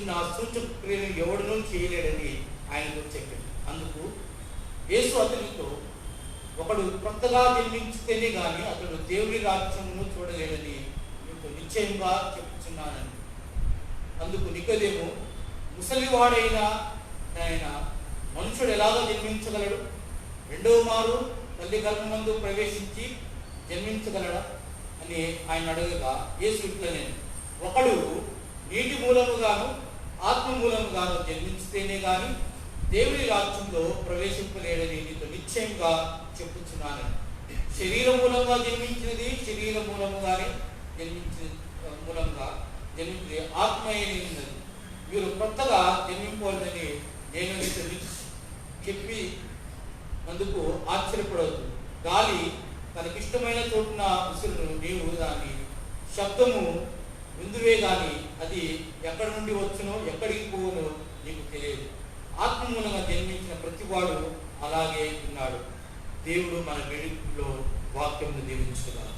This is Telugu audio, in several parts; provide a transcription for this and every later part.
చేసిన సూచక క్రియను ఎవడునూ చేయలేడని ఆయనతో చెప్పింది. అందుకు యేసు అతనితో, ఒకడు కొత్తగా జన్మించితేనే గాని అతడు దేవుని రాజ్యమును చూడలేడని నీకు నిశ్చయంగా చెప్తున్నానని. అందుకు నికోదేము, ముసలివాడైన ఆయన మనుషుడు ఎలాగో జన్మించగలడు? రెండవ మారు తల్లి గర్భమందు ప్రవేశించి జన్మించగలడా అని ఆయన అడగగా యేసు ఇట్లనే, ఒకడు నీటి మూలముగాను ఆత్మ మూలముగాను జన్మించితేనే గాని దేవుని రాజ్యంలో ప్రవేశింపలేడని నీతో నిశ్చయంగా చెప్పుచున్నానని. శరీర మూలంగా జన్మించినది శరీర మూలముగానే మూలంగా జన్మించి ఆత్మ అయినది. మీరు కొత్తగా జన్మింపవాలని నేను నీతో చెప్పి అందుకు ఆశ్చర్యపడవద్దు. గాలి తనకిష్టమైన చోటున విసురును, నీవు దాని శబ్దము విందువే గాని అది ఎక్కడి నుండి వచ్చునో ఎక్కడికి పోవునో నీకు తెలియదు. ఆత్మ మూలంగా జన్మించిన ప్రతివాడు అలాగే ఉన్నాడు. దేవుడు మన వెలుగులో వాక్యమును దీవించుగాక.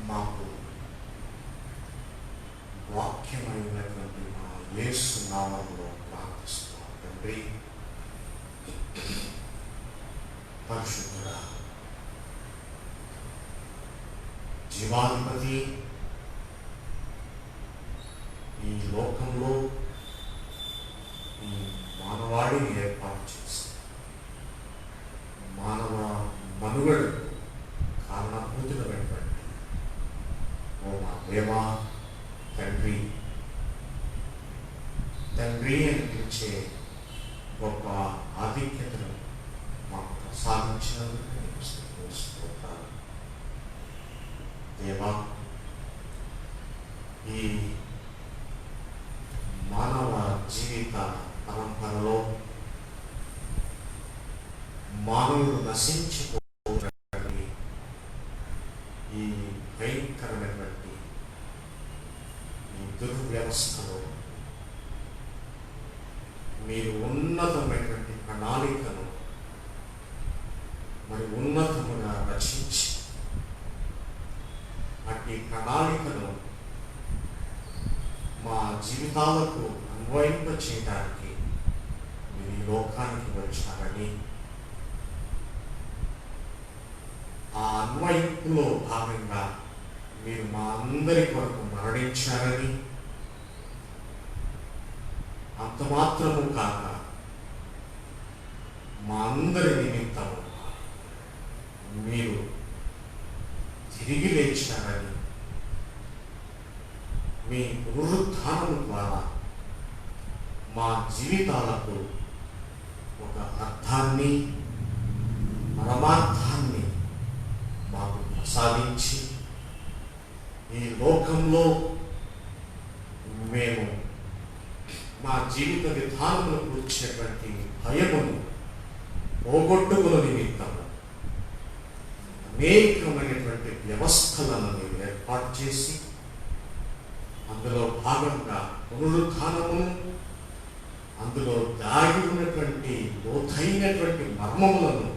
మాకు వాక్యమైనటువంటి మా యేసు నామములో ప్రార్థిస్తున్నాం. తండ్రి, పరిశుద్ధుడా, జీవాధిపతి, ఈ లోకంలో ఈ మానవాడిని ఏర్పాటు చేసి మానవ మనుగడు కారణభూతులైనటువంటి ఓ మా దేవా, తండ్రి తండ్రి అని పిలిచే గొప్ప ఆధిక్యతను మాకు ప్రసాదించినందుకు నీకు స్తోత్రాలు. దేవా, ఈ మానవ జీవిత పరంపరలో మానవుడు నశించిపోతున్నటువంటి ఈ భయంకరమైనటువంటి ఈ దుర్వ్యవస్థలో మీరు ఉన్నతమైనటువంటి ప్రణాళికను మరి ఉన్నతముగా రచించి అట్టి ప్రణాళికను మా జీవితాలకు అన్వయింప చేయడానికి మీరు ఈ లోకానికి వచ్చారని, ఆ అన్వయింపులో భాగంగా మీరు మా అందరి కొరకు మరణించారని, అంత మాత్రము కాక మా అందరి నిమిత్తము మీరు తిరిగి లేచారని, మీ పునరుత్థానము ద్వారా మా జీవితాలకు ఒక అర్థాన్ని పరమార్థాన్ని మాకు ప్రసాదించి ఈ లోకంలో మేము మా జీవిత విధానంలో కూర్చేటువంటి భయమును పోగొట్టుకున్న నిమిత్తము అనేకమైనటువంటి వ్యవస్థలను మీరు ఏర్పాటు చేసి అందులో భాగంగా పునరుత్థానమును, అందులో దాగి ఉన్నటువంటి లోతైనటువంటి మర్మములను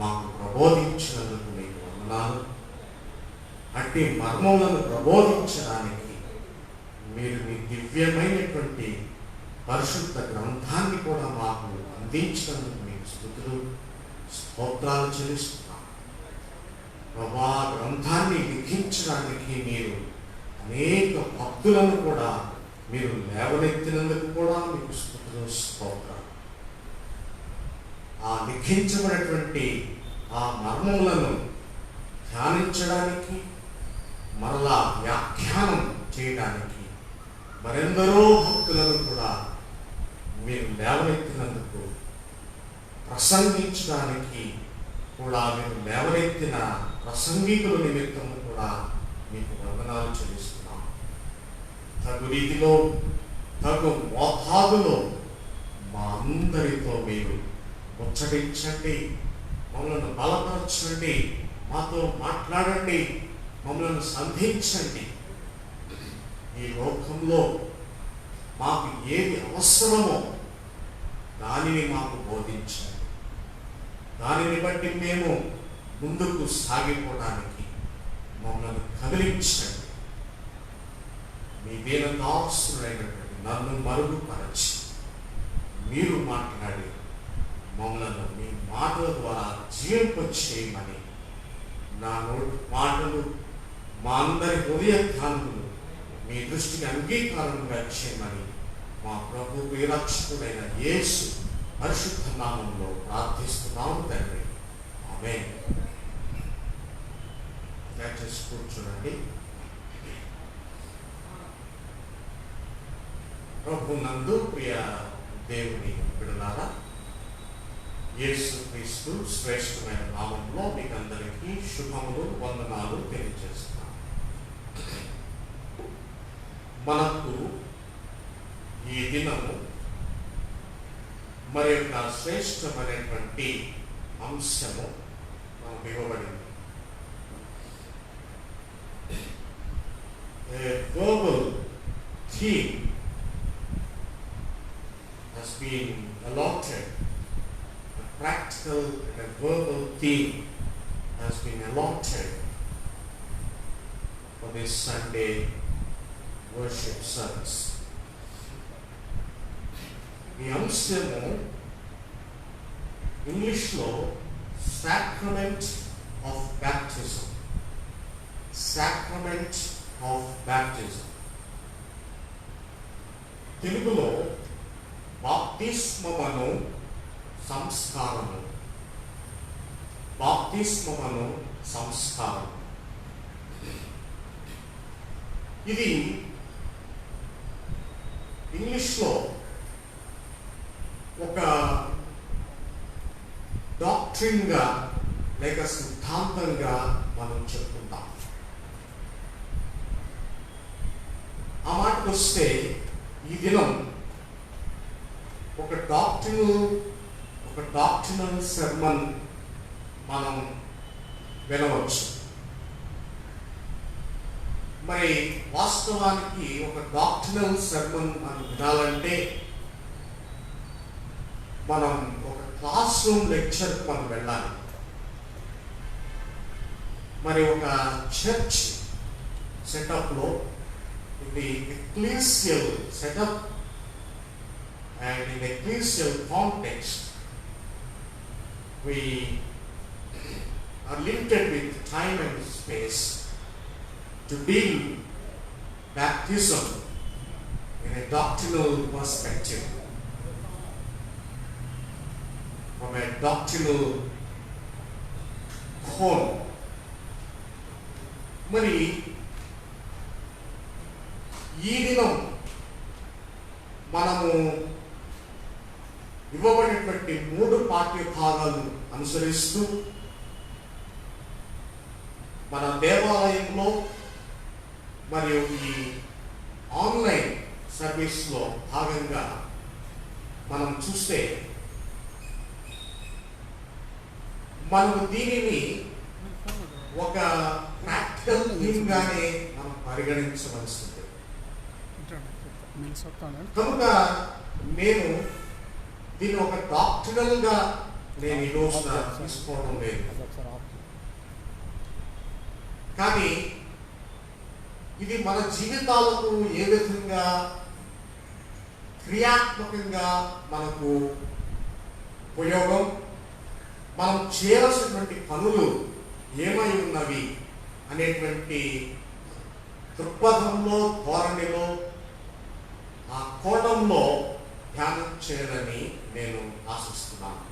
మాకు ప్రబోధించినందుకు మీకు వందనాలు. అట్టి మర్మములను ప్రబోధించడానికి మీరు మీ దివ్యమైనటువంటి పరిశుద్ధ గ్రంథాన్ని కూడా మాకు అందించినందుకు మీకు స్తుతులు స్తోత్రాలు చెల్లిస్తున్నాం. ప్రభా, గ్రంథాన్ని లిఖించడానికి మీరు అనేక భక్తులను కూడా మీరు లేవనెత్తినందుకు కూడా మీకు స్తుతులు స్తోత్రాలు. ఆ లిఖించబడినటువంటి ఆ మర్మములను ధ్యానించడానికి, మరలా వ్యాఖ్యానం చేయడానికి మరెందరో భక్తులను కూడా మీరు లేవనెత్తినందుకు, ప్రసంగించడానికి కూడా మీరు లేవనెత్తిన ప్రసంగికుల నిమిత్తము కూడా మీకు వందనాలు చెల్లిస్తున్నాం. తగు రీతిలో తగు మోతాదులో మా అందరితో మీరు ముచ్చటించండి, మమ్మల్ని బలపరచండి, మాతో మాట్లాడండి, మమ్మల్ని సంధించండి. ఈ లోకంలో మాకు ఏది అవసరమో దానిని మాకు బోధించండి. దానిని బట్టి మేము ముందుకు సాగిపోవడానికి మమ్మల్ని కదిలించండి. మీ దీనదాసులైనటువంటి నన్ను మరుగుపరచి మీరు మాట్లాడి మమ్మల్ని మీ మాటల ద్వారా జీవింపచేయమని, నా నోటి మాటలు మా అందరి హృదయ కాంతులు మీ దృష్టికి అంగీకారంగా చేయమని మా ప్రభు విరక్షకుడైన యేసు పరిశుద్ధ నామంలో ప్రార్థిస్తున్నాము తండ్రి. ఆమేన్. దయచేసి కూర్చోండి. ప్రభు నందు ప్రియ దేవుని బిడ్డలారా, యేసు క్రీస్తు శ్రేష్టమైన నామంలో మీకు అందరికీ శుభములు, వందనాలు తెలియజేస్తున్నాను. మనకు ఈ దినము మరి యొక్క శ్రేష్టమైనటువంటి అంశము మనకు ఇవ్వబడింది. A verbal theme has been allotted. A practical and a verbal theme has been allotted for this Sunday worship service. ఈ అంశము ఇంగ్లీష్లో sacrament of baptism. Sacrament of baptism. తెలుగులో బాప్తిస్మమును సంస్కారము. బాప్తిస్మమును సంస్కారం. ఇది ఇంగ్లీష్లో ఒక డాక్ట్రిన్గా లేక సిద్ధాంతంగా మనం చెప్పుకుంటాం. ఆ మాటకు వస్తే ఈ దినం ఒక డాక్ట్రినల్ సెర్మన్ మనం వినవచ్చు. మరి వాస్తవానికి ఒక డాక్ట్రినల్ సెర్మన్ మనం వినాలంటే మనం ఒక క్లాస్ రూమ్ లెక్చర్ మనం వెళ్ళాలి. మరి ఒక చర్చ్ సెటప్లో ఇది ecclesial setup and in ecclesial context we are limited with time and space to deal baptism in a doctrinal perspective, from a doctrinal cone. మరి ఈ దినం మనము ఇవ్వబడినటువంటి 3 పాఠ్య భాగాలు అనుసరిస్తూ మన దేవాలయంలో మరియు ఈ ఆన్లైన్ సర్వీస్లో భాగంగా మనం చూస్తే మనము దీనిని ఒక ప్రాక్టికల్ థీమ్గానే మనం పరిగణించవలసింది. కనుక నేను దీన్ని ఒక డాక్టరల్గా నేను ఈ రోజున తీసుకోవడం లేదు. కానీ ఇది మన జీవితాలకు ఏ విధంగా క్రియాత్మకంగా మనకు ఉపయోగం, మనం చేయాల్సినటువంటి పనులు ఏమై ఉన్నవి అనేటువంటి దృక్పథంలో, ధోరణిలో, ఆ కోణంలో ధ్యానం చేయాలని నేను ఆశిస్తున్నాను.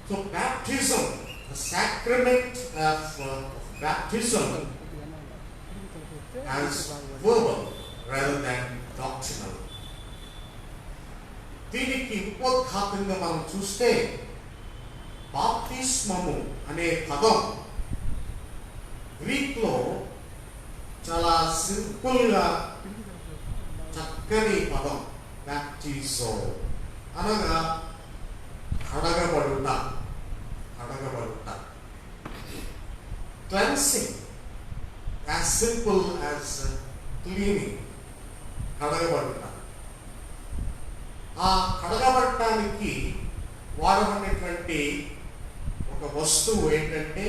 So baptism, the sacrament of baptism as verbal rather than doctrinal. దీనికి ఉపోద్ఘాతంగా మనం చూస్తే బాప్తిస్మము అనే పదం గ్రీక్లో చాలా సింపుల్గా చక్కని పదం బ్యాప్టిజో అనగా కడగబడుట. కడగబడుట, cleansing, as simple as cleaning. కడగబడుట. ఆ కడగబడటానికి వాడబడినటువంటి ఒక వస్తువు ఏంటంటే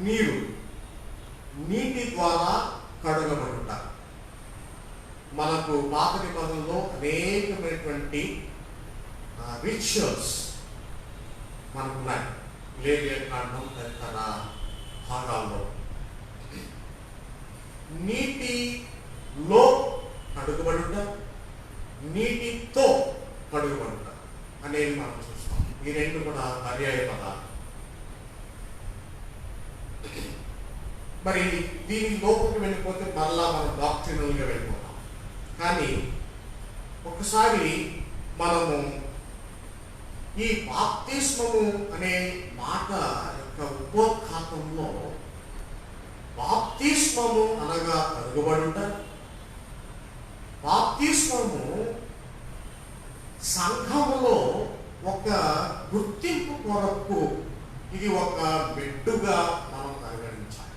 నీరు. నీటి ద్వారా కడగబడుట. మనకు పాత నిబంధనలో అనేకమైనటువంటి రిచువల్స్ మనకున్నాయి. లేవియ కాండం తదితర భాగాల్లో నీటిలో కడుగబడుట, నీటితో కడుగబడుట అనేది మనం చూస్తాం. ఈ రెండు కూడా పర్యాయ పదాలు. మరి దీని లోపలికి వెళ్ళిపోతే మరలా మనం డాక్ట్రినల్గా వెళ్ళిపోతాం. కానీ ఒకసారి మనము ఈ బాప్తిస్మము అనే మాట యొక్క ఉపోద్ఘాతంలో బాప్తిస్మము అనగా కడుగబడుట, బాప్తిస్మము సంఘములో ఒక గుర్తింపు కొరకు ఇది ఒక మెట్టుగా మనం పరిగణించాలి.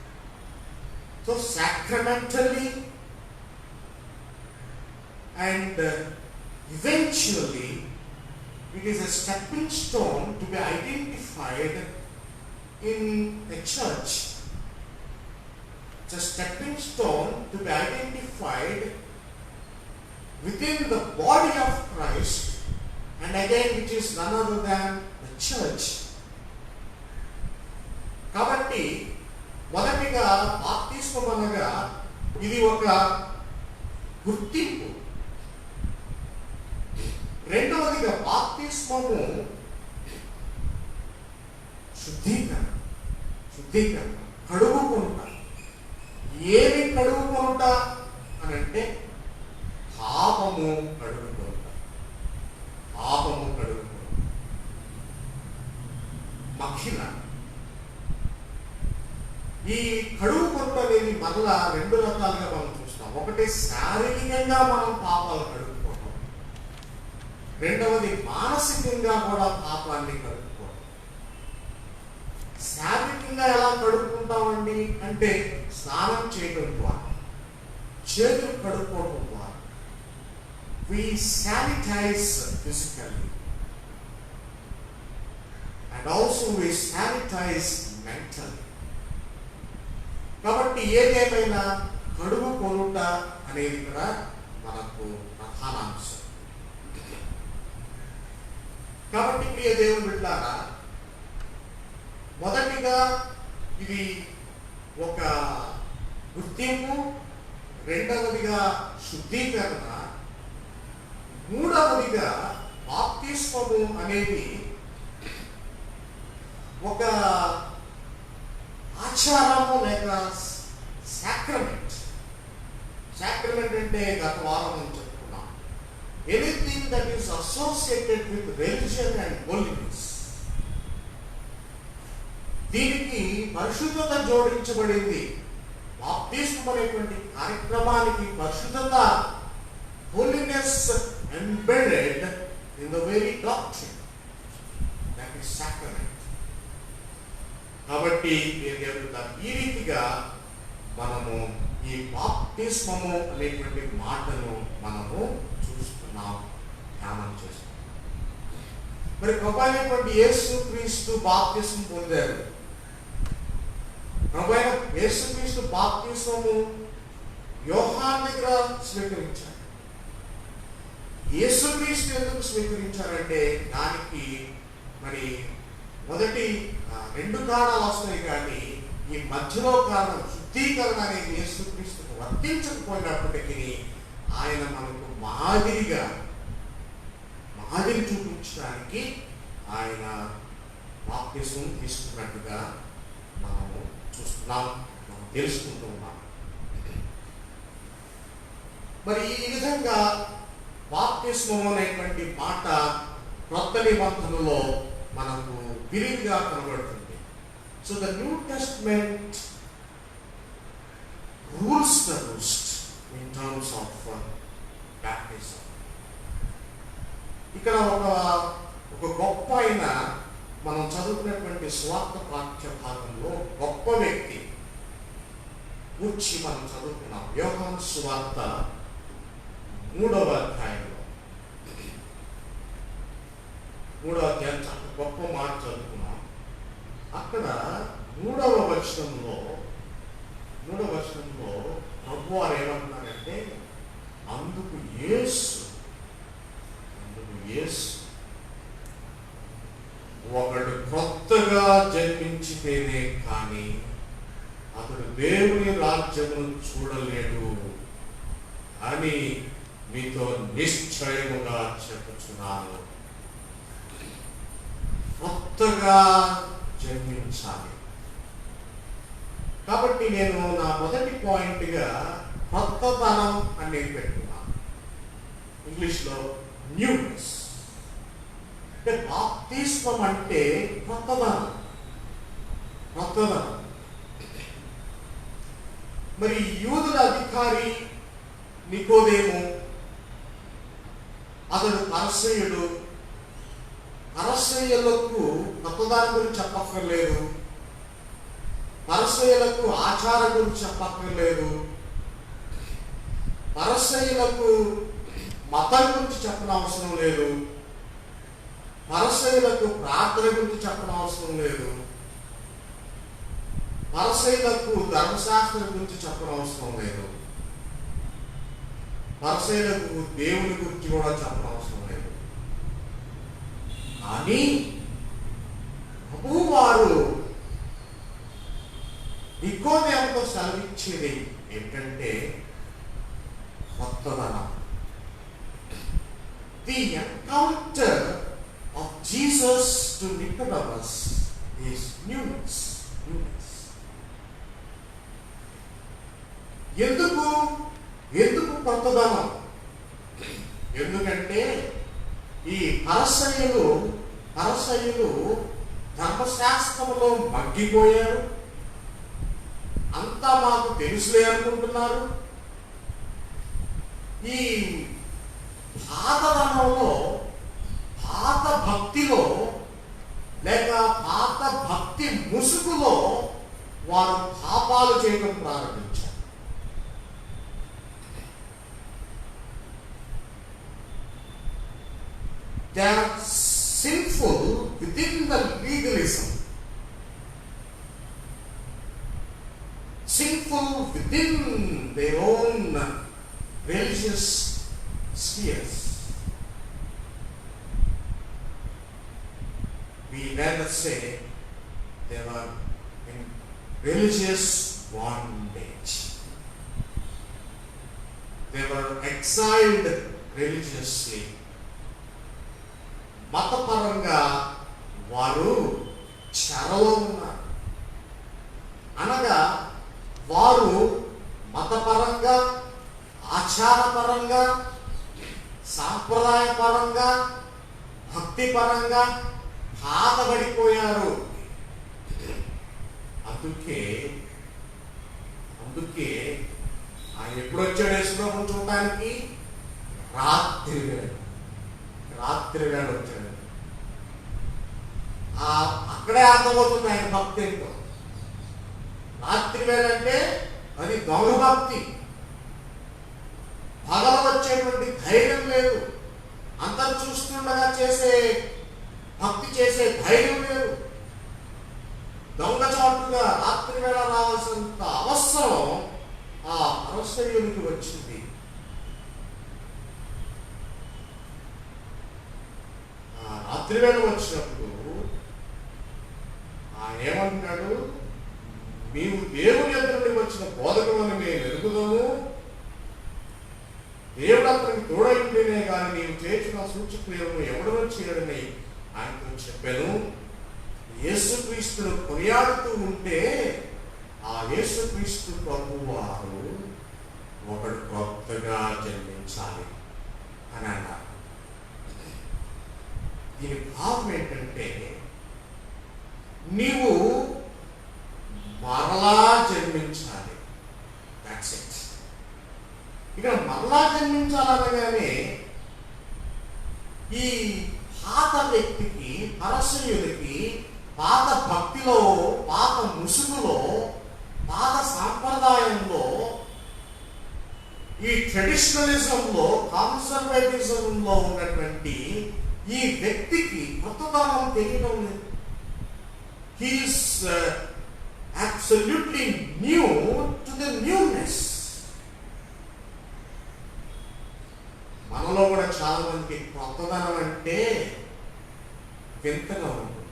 So sacramentally and eventually it is a stepping stone to be identified in a church. It's a stepping stone to be identified within the body of Christ, and again which is none other than the church. కాబట్టి మొదటిగా బాప్తిస్మం అనగా ఇది ఒక గుర్తింపు. రెండవదిగా బాప్తిస్మము శుద్ధీకరణ. కడుగుకుంట. ఏమి కడుగుకుంట అని అంటే పాపము కడుగుకుంట. మహిళ. ఈ కడుగుకుంట అనేది మరలా రెండు రకాలుగా మనం చూస్తాం. ఒకటి శారీరకంగా మనం పాపాలు కడుగుకుంటాం, రెండవది మానసికంగా కూడా పాపాన్ని కడుక్కోవడం. శారీరకంగా ఎలా కడుక్కుంటామండి అంటే స్నానం చేయడం ద్వారా, చేతులు కడుక్కోవడం ద్వారా. We sanitize physically and also we sanitize mentally. కాబట్టి ఏదేమైనా కడుగుకొనుట అనేది కూడా మనకు ప్రధానాంశం. కాబట్టి ప్రియ దేవుని బిడ్డలారా, మొదటిగా ఇది ఒక గుర్తింపు, రెండవదిగా శుద్ధీకరణ, మూడవదిగా బాప్తిస్మము అనేది ఒక ఆచారము లేక సాక్రమెంట్. సాక్రమెంట్ అంటే గత వారం మనం చెప్పుకున్నాం. Anything that is associated with religion and holiness. దీనికి పరిశుద్ధత జోడించబడింది. బాప్తిస్మం అనేటువంటి కార్యక్రమానికి పరిశుద్ధత, holiness embedded in the very doctrine that is sacrament. కాబట్టి ఈ రీతిగా మనము ఈ బాప్తిస్మము అనేటువంటి మాటను మనము చూస్తున్నాం, ధ్యానం చేస్తున్నాం. మరి ప్రభు అయినటువంటి యేసుక్రీస్తు బాప్తిస్మం పొందారు. ప్రభు అయిన యేసుక్రీస్తు బాప్తిస్మము యోహాను దగ్గర స్వీకరించారు. యేసుక్రీస్తు ఎందుకు స్వీకరించారంటే దానికి మరి మొదటి రెండు కారణాలు వస్తాయి. కానీ ఈ మధ్యలో కారణం శుద్ధీకరణ అనేది యేసుక్రీస్తుకు వర్తించకపోయినప్పటికీ ఆయన మనకు మాదిరి చూపించడానికి ఆయన బాప్తిస్మం తీసుకున్నట్టుగా మనము చూస్తున్నాం, మనం తెలుసుకుంటూ ఉన్నాం. మరి ఈ విధంగా బాప్తిస్మం అనేటువంటి మాట క్రొత్త నిబంధనలో మనకు విరివిగా కనబడుతుంది. So the new testament rules the roost. in terms of baptism. ఇక్కడ ఒక గొప్ప అయిన మనం చదువుకున్నటువంటి స్వార్థ పాఠ్య భాగంలో గొప్ప వ్యక్తి గురించి మనం చదువుకున్నాం. యోహాను సువార్త 3వ అధ్యాయంలో 3వ అధ్యాయం చాలా గొప్ప మాట చదువుకున్నాం. అక్కడ 3వ వచనంలో ప్రభు వారు ఏమంటున్నారంటే, అందుకు యేసు ఒకడు కొత్తగా జన్మించితేనే కానీ అతడు దేవుని రాజ్యమును చూడలేడు అని మీతో నిశ్చయముగా చెప్పుచున్నాను. కొత్తగా జన్మించాలి. కాబట్టి నేను నా మొదటి పాయింట్గా కొత్తతనం అనేది పెట్టుకున్నాను. ఇంగ్లీష్లో న్యూనెస్. అంటే బాప్తిస్మం అంటే కొత్తదనం. మరి యూదుల అధికారి నికోదేము, అతడు పరిసయ్యులకు కొత్తదాని గురించి చెప్పక్కర్లేదు, పరిసయ్యులకు ఆచారం గురించి చెప్పక్కర్లేదు, పరిసయ్యులకు మతం గురించి చెప్పనవసరం లేదు, పరిసయ్యులకు ప్రార్థన గురించి చెప్పనవసరం లేదు, పరిసయ్యులకు ధర్మశాస్త్రం గురించి చెప్పనవసరం లేదు, పరిసయ్యులకు దేవుని గురించి కూడా చెప్పనవసరం లేదు. కానీ ప్రభువారు నికోదేముతో సెలవిచ్చేది ఏంటంటే కొత్తదనం. The encounter of Jesus to Nicodemus is newness. ఎందుకు కొత్తదనం? ఎందుకంటే ఈ పరిసయ్యులు ధర్మశాస్త్రంలో మగ్గిపోయారు. అంతా మాకు తెలుసులే అనుకుంటున్నారు. ఈ పాతదనంలో, పాత భక్తిలో, లేక పాత భక్తి ముసుగులో వారు పాపాలు చేయడం ప్రారంభించారు. They are sinful within the legalism, sinful within their own religious spheres. We rather say they were in religious bondage. They were exiled religiously. మతపరంగా వారు చెరలో ఉన్నారు. అనగా వారు మతపరంగా, ఆచారపరంగా, సాంప్రదాయపరంగా, భక్తిపరంగా బాధపడిపోయారు. అందుకే ఆయన ఎప్పుడు వచ్చాడు యేసుప్రభువుని చూడటానికి? రాత్రి వేళ వచ్చాడు. అక్కడే అర్థమవుతుంది ఆయన భక్తి ఏంటో. రాత్రి వేళ అంటే అది దొంగ భక్తి. పగల వచ్చేటువంటి ధైర్యం లేదు. అందరూ చూస్తుండగా భక్తి చేసే ధైర్యం లేదు. దొంగచాటుగా రాత్రి వేళ రావాల్సినంత అవసరం ఆ పరిసయ్యునికి వచ్చింది. ఆ రాత్రి వేళ వచ్చినప్పుడు ఆయన ఏమంటున్నాడు? మేము దేవుని యొద్ద నుండి వచ్చిన బోధకులను మేము ఎరుగుదాము. దేవుడు అతనికి తోడైంటేనే కానీ నీవు చేసిన సూచక్రియలను ఎవడనో చేయడని ఆయనతో చెప్పాను. యేసుక్రీస్తును కొనియాడుతూ ఉంటే ఆ యేసుక్రీస్తు ప్రభువారు ఒకడు కొత్తగా జన్మించాలి అని అన్నారు. దీని భావం ఏంటంటే నీవు మరలా జన్మించాలి. That's it. మరలా జన్మించాలనగానే ఈ పాత వ్యక్తికి, పరసయుడికి పాత భక్తిలో, పాత ముసుగులో, పాత సాంప్రదాయంలో, ఈ ట్రెడిషనలిజంలో, కన్సర్వేటిజంలో ఉన్నటువంటి ఈ వ్యక్తికి కొత్తదనం తెలియడం లేదు. He's absolutely new to the newness. మనలో కూడా చాలా మందికి కొత్తదనం అంటే వింతగా ఉంటుంది.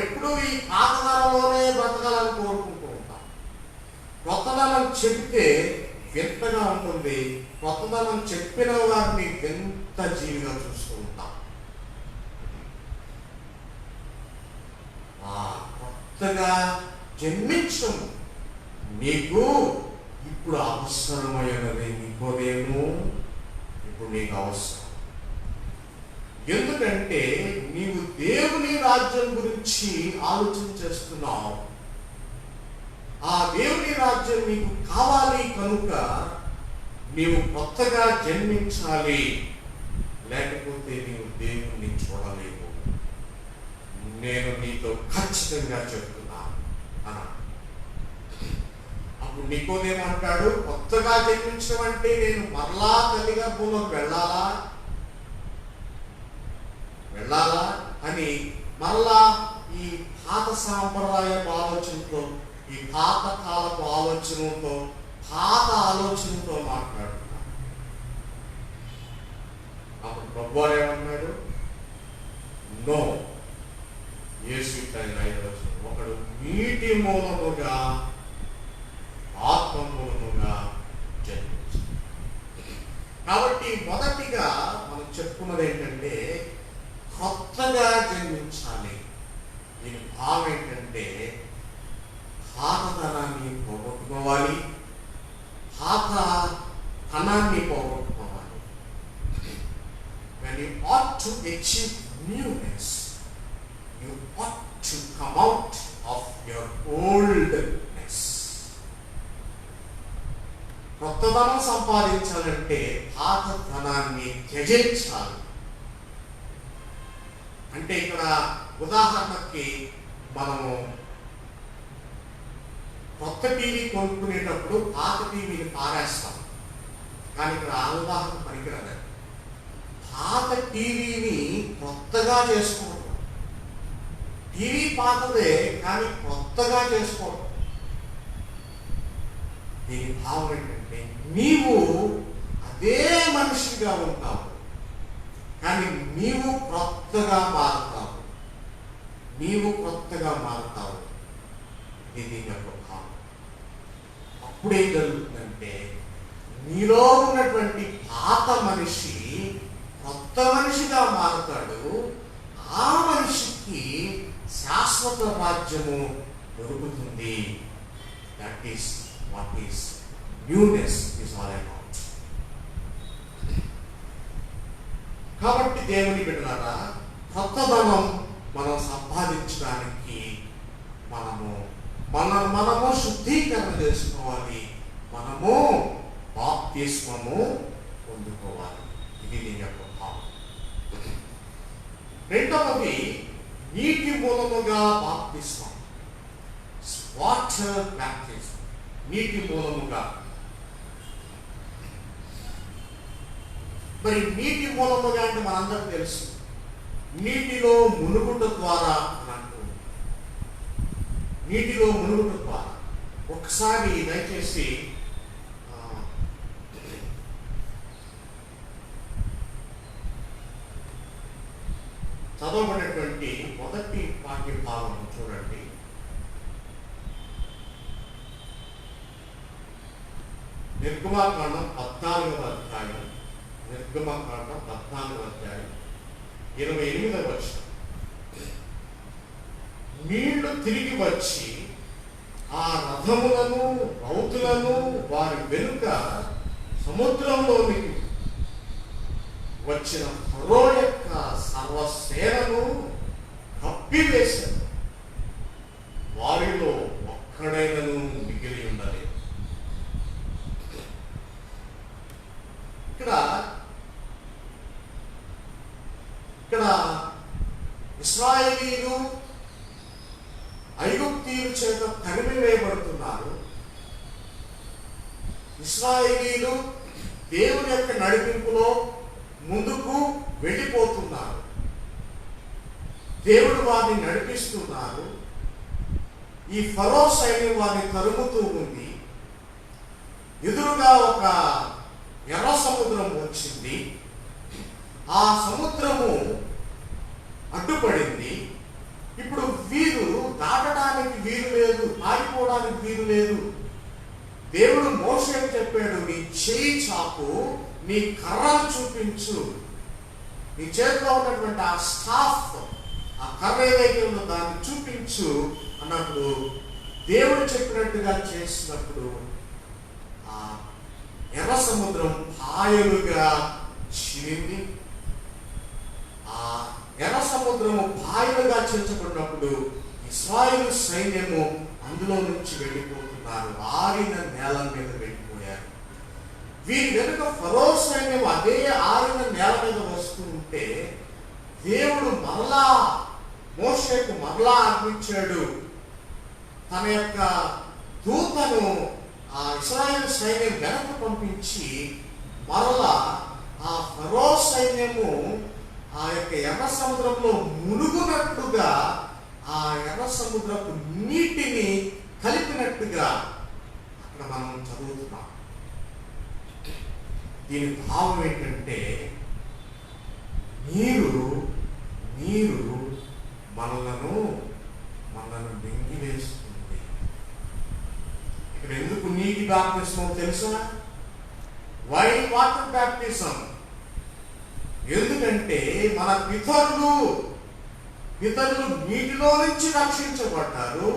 ఎప్పుడూ ఈ పాతదనంలోనే బ్రతకాలని కోరుకుంటూ ఉంటాం. కొత్తదనం చెప్తే వింతగా ఉంటుంది. కొత్తదనం చెప్పిన వారిని వింత జీవిగా చూస్తూ ఉంటాం. కొత్తగా జన్మించడం నీకు ఇప్పుడు అవసరమైనది. నికోదేము ఇప్పుడు నీకు అవసరం. ఎందుకంటే నీవు దేవుని రాజ్యం గురించి ఆలోచన చేస్తున్నావు. ఆ దేవుని రాజ్యం నీకు కావాలి కనుక నీవు కొత్తగా జన్మించాలి. లేకపోతే నీవు దేవుణ్ణి చూడలేవు. నేను నీతో ఖచ్చితంగా చెప్తున్నాను అన్నా. అప్పుడు నికోదేమంటాడు, కొత్తగా జన్మించడం అంటే నేను మరలా తల్లి గర్భంలోకి వెళ్ళాలా అని మరలా ఈ పాత సాంప్రదాయపు ఆలోచనతో, ఈ పాత కాలపు ఆలోచనతో, పాత ఆలోచనతో మాట్లాడుతున్నాడు. అప్పుడు ప్రభువారు ఏమన్నాడు? నో. యేసు ఒకడు నీటి మూలముగా, ఆత్మ మూలముగా జన్మించాడు. కాబట్టి మొదటిగా మనం చెప్పుకున్నది ఏంటంటే కొత్తగా జన్మించాలి. దీని భావం ఏంటంటే పాతతనాన్ని పోగొట్టుకోవాలి, పాతతనాన్ని పోగొట్టుకోవాలి. When you ought to achieve newness, you ought to come out of your oldness. కొత్తదనం సంపాదించాలంటే పాతతనాన్ని త్యజించాలి. అంటే ఇక్కడ ఉదాహరణకి మనము కొత్త టీవీ కొనుక్కునేటప్పుడు పాత టీవీని పారేస్తాం. కానీ ఇక్కడ ఆ ఉదాహరణ పనికిరాదు. పాత టీవీని కొత్తగా చేసుకోవడం. టీవీ పాతదే కానీ కొత్తగా చేసుకోవడం. దీని భావం ఏంటంటే నీవు అదే మనిషిగా ఉంటావు కానీ నీవు కొత్తగా మారుతావు. ఇది యొక్క భావం. అప్పుడేం జరుగుతుందంటే నీలో ఉన్నటువంటి పాత మనిషి కొత్త మనిషిగా మారుతాడు. ఆ మనిషికి శాశ్వత రాజ్యము దొరుకుతుంది. That is what is newness is all about. కాబట్టి దేవుని బిడ్డలారా, కొత్తదనం మనం సంపాదించడానికి మనము శుద్ధీకరణ చేసుకోవాలి. మనము బాప్తిస్మము పొందుకోవాలి. ఇది దీని యొక్క భావం. రెండవది నీటి మూలముగా బాప్తిస్మం, వాటర్ బాప్టిజం. నీటి మూలముగా. మరి నీటి మూలముగా అంటే మనందరికీ తెలుసు, నీటిలో మునుగుట ద్వారా అని అంటూ. నీటిలో మునుగుట ద్వారా ఒకసారి దయచేసి చదవబడినటువంటి మొదటి వాక్య భాగం చూడండి. నిర్గమకాండం 14వ అధ్యాయం. నిర్గమకాండం 14వ అధ్యాయం 28వ వచనం. నీళ్లు తిరిగి వచ్చి ఆ రథములను, రౌతులను వారి వెనుక సముద్రంలోనికి వచ్చిన ఫరో యొక్క సర్వసేనను కప్పివేశారు. వారిలో ఒక్కడైనను మిగిలి ఉండలేదు. ఇక్కడ ఇశ్రాయేలీయులు ఐగుప్తీయుల చేత తరిమివేయబడుతున్నారు. ఇశ్రాయేలీయులు దేవుని యొక్క నడిపింపులో ముందుకు వెళ్ళిపోతున్నారు. దేవుడు వారిని నడిపిస్తున్నారు. ఈ ఫరో సైన్యం వారిని తరుముతూ ఉంది. ఎదురుగా ఒక ఎర్ర సముద్రం వచ్చింది. ఆ సముద్రము అడ్డుపడింది. ఇప్పుడు వీరు దాటడానికి వీలు లేదు, ఆగిపోవడానికి వీలు లేదు. దేవుడు మోషేకు చెప్పాడు, నీ చేయి చాపు, నీ కర్రను చూపించు, నీ చేతిలో ఉన్నటువంటి ఆ స్టాఫ్, ఆ కర్ర ఏదైతే ఉందో దాన్ని చూపించు అన్నప్పుడు దేవుడు చెప్పినట్టుగా చేసినప్పుడు ఆ ఎర్ర సముద్రం పాయలుగా చీలింది. ఆ ఎర్ర సముద్రము పాయలుగా చీల్చబడినప్పుడు ఇశ్రాయేలు సైన్యము అందులో నుంచి వెళ్ళిపోతున్నారు. ఆరిన నేల మీద వెళ్ళిపోయారు. వీరి వెనుక ఫరో సైన్యం అదే ఆరిన నేల మీద వస్తూ ఉంటే దేవుడు మరలా మోషేకు మరలా ఆజ్ఞించాడు. తన యొక్క దూతను ఆ ఇశ్రాయేలు సైన్యం వెనక్కి పంపించి మరలా ఆ ఫరో సైన్యము ఆ యొక్క ఎర్ర సముద్రంలో మునుగునట్లుగా ఆ ఎర్ర సముద్రపు నీటిని కలిపినట్టుగా అక్కడ మనం చదువుతున్నాం. దీని భావం ఏంటంటే నీరు మనలను మింగివేస్తుంది. ఇక్కడ ఎందుకు నీటి బాప్తిస్మం తెలుసా? వై వాటర్ బాప్తిజం? ఎందుకంటే మన పితరులు నీటిలో నుంచి రక్షించబడ్డారు.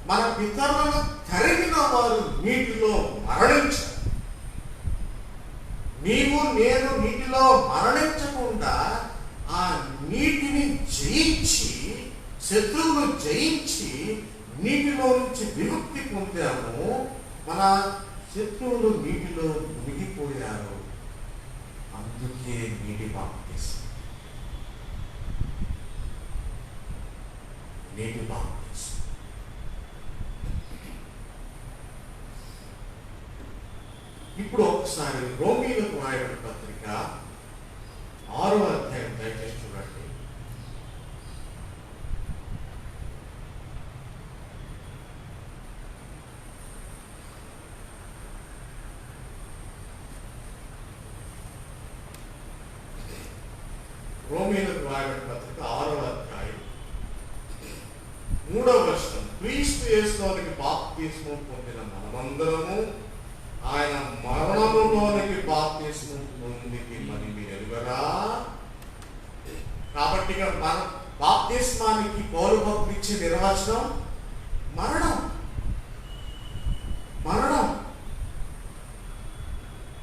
మన పితరులను తరిగిన వారు నీటిలో మరణించారు. నీవు నేను నీటిలో మరణించకుండా ఆ నీటిని జయించి, శత్రువులు జయించి నీటిలో నుంచి విముక్తి పొందాము. మన శత్రువులు నీటిలో మునిగిపోయారు. అందుకే నీటి బాప్తిజం. నీటి బాప్తిజం. ఇప్పుడు ఒకసారి రోమీయులకు రాయబడిన పత్రిక 6వ అధ్యాయం దయచేసి చూడండి. రోమీయులకు రాయబడిన పత్రిక 6వ అధ్యాయం 3వ వచనం. క్రీస్తు యేసులోనికి బాప్తిస్మం పొందిన మనమందరము ఆయన మరణములోనికి బాప్తిస్మం పొందికి మరి మీరు ఎరుగరా? కాబట్టి మన బాప్తిస్మానికి పౌలు భక్తులు ఇచ్చే నిర్వచనం మరణం.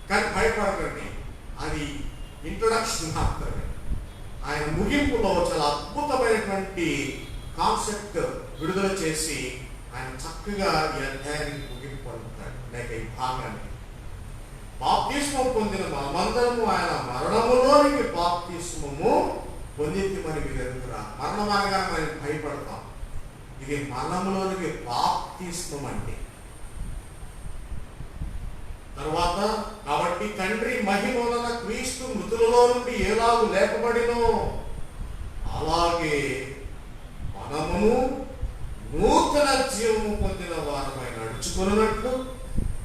కానీ భయపడకండి, అది ఇంట్రొడక్షన్ మాత్రమే. ఆయన ముగింపులో చాలా అద్భుతమైనటువంటి కాన్సెప్ట్ విడుదల చేసి ఆయన చక్కగా ఈ అధ్యాయానికి ముగింపు పలుకుతాడు. లేక ఈ భాగాన్ని బాప్తిస్మం పొందిన మనమందరము ఆయన మరణములోనికి బాప్తిస్మము పొందితిమని మీరు ఎరుగురా. మరణం అనగా మనం భయపడతాం. ఇది మరణములోనికి బాప్తిస్మం అంటే. తర్వాత కాబట్టి తండ్రి మహిమ వలన క్రీస్తు మృతులలో నుండి ఎలాగూ లేపబడినో అలాగే మనమును నూతన జీవము పొందిన వారమై నడుచుకున్నట్లు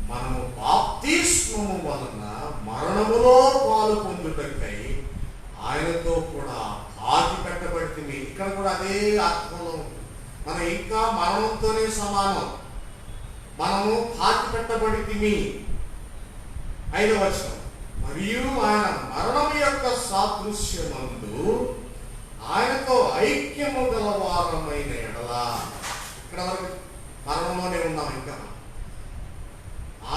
మనము బాప్తిస్మము వలన మరణములో పాలు పొందుటకై ఆయనతో కూడా పాతి పెట్టబడితే. ఇక్కడ కూడా అదే అర్థంలో మనం ఇంకా మరణంతోనే సమానం. మనము పాతి పెట్టబడితిమి. 5వ వచనం. మరియు ఆయన మరణం యొక్క సాదృశ్యమందు ఆయనతో ఐక్యము గలవారమైన ఎడలా. ఇక్కడ వరకు మరణంలోనే ఉన్నాం. ఇంకా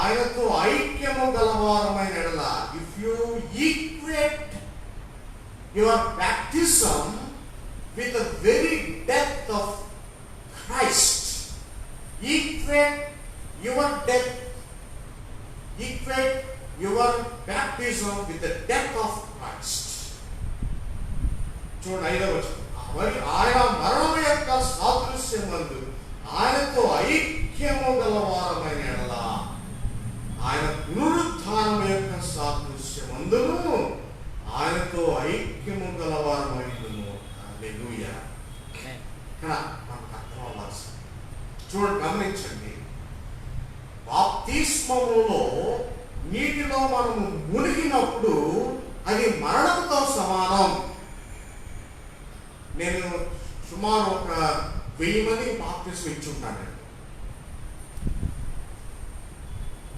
ఆయనతో ఐక్యము గలవారమైన ఎడలా. If you equate your baptism with the very death of Christ, equate your death, equate your baptism with the death of Christ. చూడండి 5వ వచనం. మరి ఆయన మరణం యొక్క సాదృశ్యమందు ఆయనతో ఐక్యము గలవారమైన ఎడల ఆయన పునరుత్థానం యొక్క సాదృశ్యమందును ఆయనతో ఐక్యము గలవారమైనను. హల్లెలూయా. ఇక్కడ మనకు అర్థం అవ్వాల్సింది. చూడండి, గమనించండి. బాప్తిస్మములో నీటిలో మనము మునిగినప్పుడు అది మరణంతో సమానం. నేను సుమారు ఒక 1000 మందికి బాప్తిస్మం ఇచ్చుంటాను.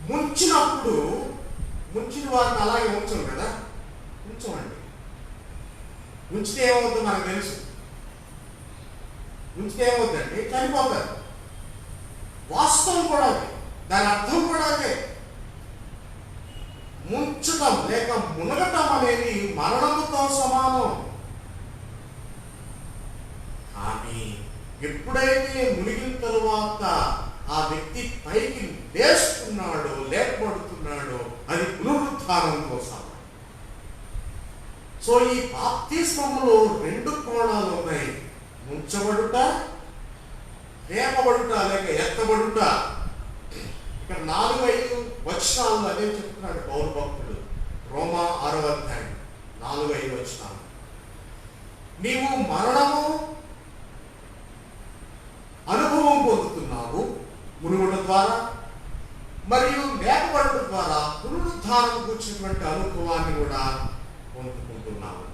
ముంచినప్పుడు ముంచిన వారిని అలాగే ఉంచం కదా, ఉంచమండి. ఉంచితే ఏమవుతుందో మనకు తెలుసు. ఉంచితే ఏమవుతుందండి? చనిపోతారు. వాస్తవం కూడా అదే, దాని అర్థం కూడా అదే. ముంచటం లేక మునగటం అనేది మరణముతో సమానం. కానీ ఎప్పుడైతే మునిగిన తరువాత ఆ వ్యక్తి పైకి లేస్తున్నాడో లేపబడుతున్నాడో అది పునరుత్థానంతో సమానం. సో ఈ బాప్తిస్మములో 2 కోణాలు ఉన్నాయి. ముంచబడుట, లేపబడుట లేక ఎత్తబడుట. ఇక్కడ 4-5 వచనాలు అదే చెప్తున్నాడు పౌలు భక్తుడు. రోమా 6వ అధ్యాయం 4-5 వచనాలు. నీవు మరణము అనుభవం పొందుతున్నావు మునుగుట ద్వారా, మరియు లేపబడుట ద్వారా పునరుద్ధానం కూర్చున్నటువంటి అనుభవాన్ని కూడా పొందుకుంటున్నావు.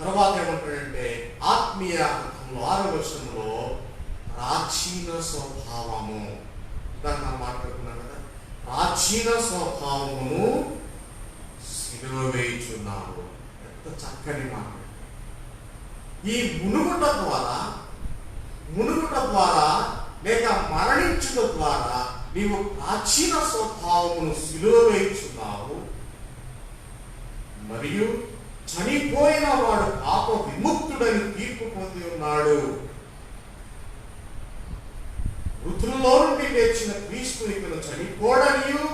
తర్వాత ఏమంటాడంటే ఆత్మీయ అర్థంలో 6వ వచనంలో ప్రాచీన స్వభావము, దాన్ని మనం మాట్లాడుకున్నాం కదా, ప్రాచీన స్వభావమును సిలువ వేయుచున్నావు. ఎంత చక్కని మాట. ఈ మునుగుట ద్వారా లేక మరణించుట ద్వారా నీవు ప్రాచీన స్వభావమును సిలువ వేయుచున్నావు, మరియు చనిపోయిన వాడు పాప విముక్తుడని తీర్పు పొంది ఉన్నాడు. మృతులలో నుండి లేచిన క్రీస్తు ఇకను చనిపోడనియు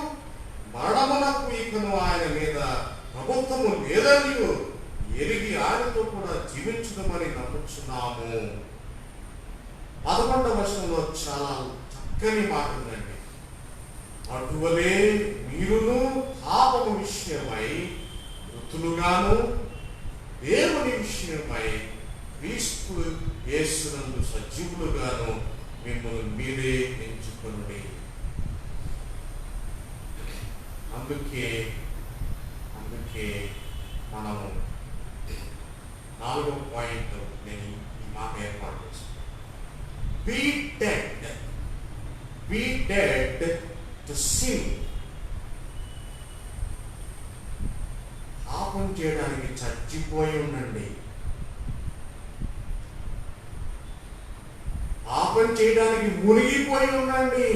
మరణమునకు ఇకను ఆయన మీద ప్రభుత్వము లేదనియు ఎరిగి ఆయనతో కూడా జీవించుదామని నమ్ముచున్నాము. 11వ వచనంలో చాలా చక్కని మాట ఉందండి. అటువలే మీరును పాపము విషయమై మృతులుగాను దేవుని విషయమై క్రీస్తు యేసునందు సజీవులుగాను మిమ్మల్ని మీరే ఎంచుకొనుడి. అందుకే మనము 4వ పాయింట్ నేను ఈ మాట ఏర్పాటు చేస్తాను. Be dead to sin. పాపం చేయడానికి చచ్చిపోయి ఉండండి. పాపం చేయడానికి మునిగిపోయి ఉండండి.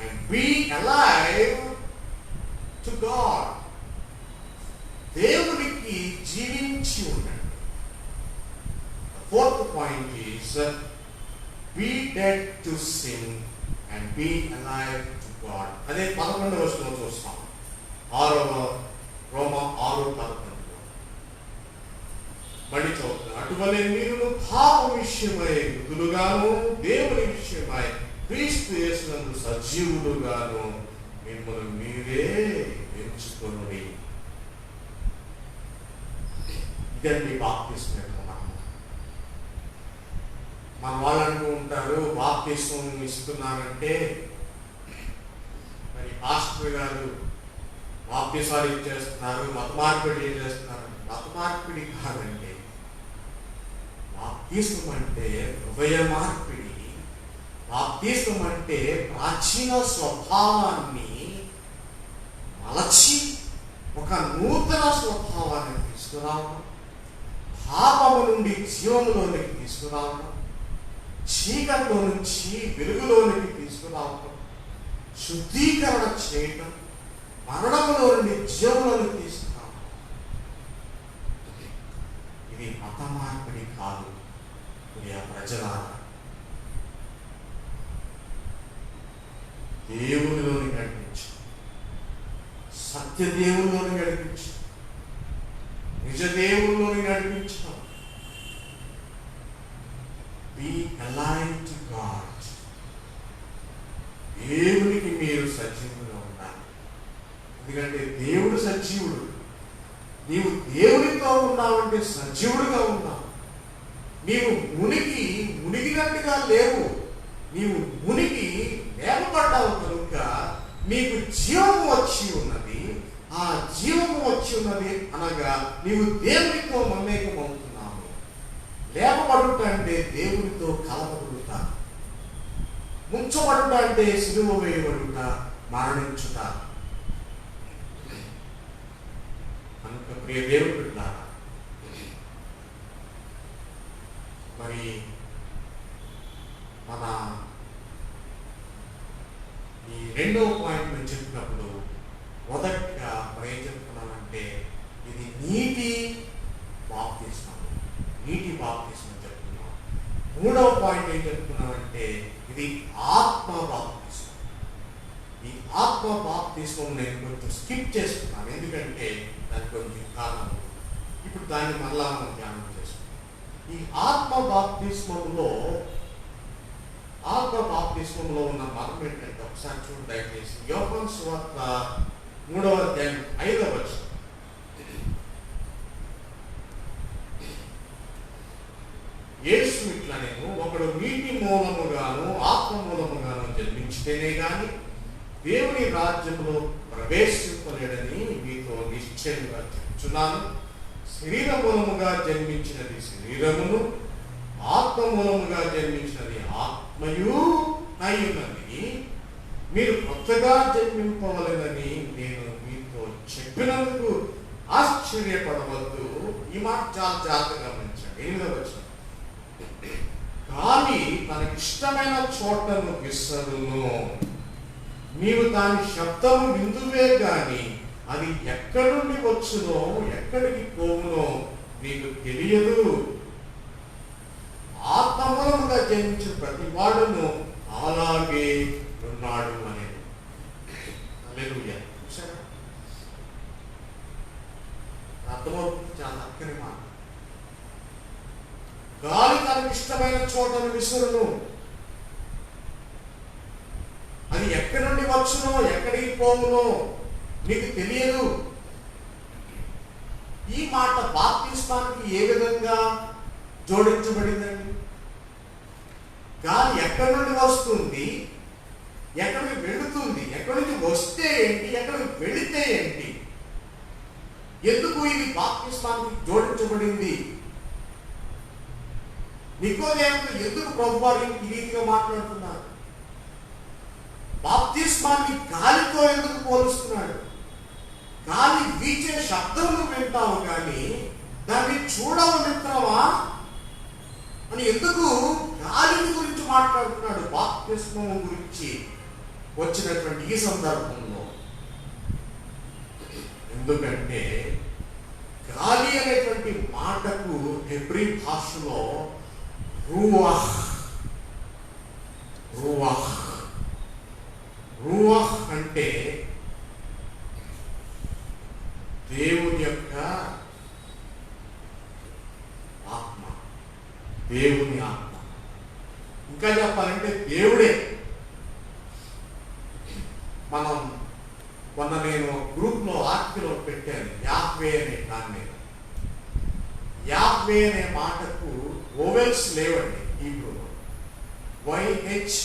And be alive to God. దేవునికి జీవించి ఉండండి. The 4th point is be dead to sin and be alive to God. అదే 11వ వచనంలో చూస్తాం. రోమా 6:11 మళ్ళీ చదువుతాను. అటువలే మీరు పాప విషయమై మృతులుగాను దేవుని విషయమై క్రీస్తు యేసునందు సజీవులుగాను మిమ్మల్ని మీరే ఎంచుకొనుడి. ఇదండి బాప్తిస్మం. మన వాళ్ళు అంటూ ఉంటారు, బాప్తిస్మం ఇస్తున్నారంటే మరి పాస్టర్ గారు బాప్తిసాలు ఇచ్చేస్తున్నారు, మత మార్పిడి చేస్తున్నారు. మత మార్పిడి కాదండి. బాప్తిస్మం అంటే హృదయ మార్పిడి. బాప్తిస్మం అంటే ప్రాచీన స్వభావాన్ని మలచి ఒక నూతన స్వభావాన్ని తీసుకురావడం, పాపము నుండి జీవములోనికి తీసుకురావడం, చీకటిలో నుంచి వెలుగులోనికి తీసుకురావడం, శుద్ధీకరణ చేయటం, మరణములో నుండి జీవములోనికి తీసుకురావడం. ఇది మత మార్పిడి కాదు. ప్రజలారా, దేవునిలోని నడిపించు, సత్యదేవుల్లోని నడిపించు, నిజదేవుల్లోని నడిపించు. Be alive to God. దేవునికి మీరు సజీవులుగా ఉండాలి. ఎందుకంటే దేవుడు సజీవుడు. నీవు దేవునితో ఉన్నావంటే సజీవుడుగా ఉన్నావు. నీవు మునిగినట్టుగా లేవు. నీవు మునిగి లేపబడ్డావు కనుక నీకు జీవము వచ్చి ఉన్నది. ఆ జీవము వచ్చి ఉన్నది అనగా నీవు దేవునితో మమేకమవుతున్నావు. లేపబడుట అంటే దేవునితో కలపబడుట, ముంచబడుట అంటే సిలువ వేయబడుట, మరణించుట. కనుక ప్రియ దేవుడు బిడ్డలారా, మరి మన ఈ రెండవ పాయింట్ నేను చెప్పినప్పుడు మొదటిగా మనం ఏం చెప్తున్నామంటే ఇది నీటి బాప్తిస్మం చెప్తున్నాం. మూడవ పాయింట్ ఏం చెప్తున్నామంటే ఇది ఆత్మ బాప్తిస్మం. ఈ ఆత్మ బాప్తిస్మం నేను కొంచెం స్కిప్ చేస్తున్నాను, ఎందుకంటే దానికి కొంచెం కారణం. ఇప్పుడు దాన్ని మరలా మనం ధ్యానం చేస్తున్నాం. ఈ ఆత్మ బాప్తిస్మంలో ఉన్న మర్మం ఏంటంటే ఒకసారి చూడు దయచేసి. యోహాను సువార్త 3వ అధ్యాయం 5వ వచనం. యేసు ఇట్లా, నేను ఒకడు నీటి మూలముగాను ఆత్మ మూలముగాను జన్మించితేనే గాని దేవుని రాజ్యంలో ప్రవేశింపలేడని మీతో నిశ్చయంగా చెప్తున్నాను. శరీర మూలముగా జన్మించినది శరీరమును, ఆత్మ మూలముగా జన్మించినది ఆత్మయు అయ్యున్నది. మీరు కొత్తగా జన్మింపవలెనని నేను మీతో చెప్పినందుకు ఆశ్చర్యపడవద్దు. ఈ మాట చాలా జాగ్రత్తగా గమనించండి. 8వ వచనం. గాలి తనకిష్టమైన చోటను విసరును, నీవు దాని శబ్దము విందువే గాని అది ఎక్కడి నుండి వచ్చునో ఎక్కడికి పోవునో నీకు తెలియదు. ఆత్మమూలముగా జన్మించిన ప్రతి వాడును అలాగే ఉన్నాడు అనేది. హల్లెలూయా. అర్థమవుతుంది, చాలా చక్కని మాట. గాలి తనకు ఇష్టమైన చోటను విసురును, అది ఎక్కడి నుండి వచ్చునో ఎక్కడికి పోవునో నీకు తెలియదు. ఈ మాట బాప్తిస్మానికి ఏ విధంగా జోడించబడిందండి? గాలి ఎక్కడి నుండి వస్తుంది, ఎక్కడికి వెళుతుంది, ఎక్కడి నుంచి వస్తే ఏంటి, ఎక్కడికి వెళితే ఏంటి, ఎందుకు ఇది బాప్తిస్మానికి జోడించబడింది? నికోదేముతో ఎందుకు ప్రభువారు ఈ రీతిగా మాట్లాడుతున్నారు? బాప్తిస్మాన్ని గాలితో ఎందుకు పోలుస్తున్నాడు? గాలి వీచే శబ్దం వింటావు కానీ దాన్ని చూడవు మిత్రమా అని ఎందుకు గాలిని గురించి మాట్లాడుతున్నాడు? బాప్తిస్మం గురించి వచ్చినటువంటి ఈ సందర్భంలో. ఎందుకంటే గాలి అనేటువంటి మాటకు హెబ్రీ భాషలో రూహ్ అంటే దేవుని యొక్క ఆత్మ, దేవుని ఆత్మ. ఇంకా చెప్పాలంటే దేవుడే. మనం మొన్న నేను గ్రూప్లో ఆర్టికల్ పెట్టాను, యాహ్వే అనే దాన్ని. యాహ్వే అనే మాటకు ఓవెల్స్ లేవండి హీబ్రూలో. YHWH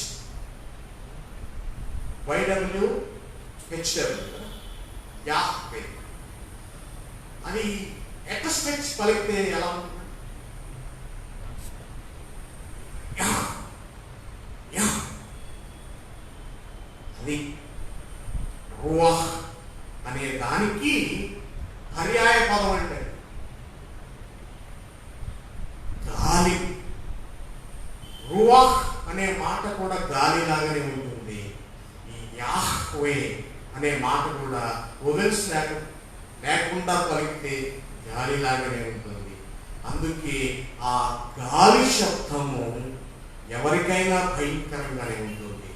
యాహ్వే అది ఎక్స్ట్రెచ్ పలికితే ఎలా ఉంటుంది? అది రూహ్ అనే దానికి పర్యాయ పదం అంటే గాలి. రూహ్ అనే మాట కూడా గాలి లాగానే ఉంటుంది. ఈ యాహ్వే అనే మాట కూడా ఓవెల్స్ లేకుండా పలికితే గాలి లాగానే ఉంటుంది. అందుకే ఆ గాలి శబ్దము ఎవరికైనా భయంకరంగానే ఉంటుంది.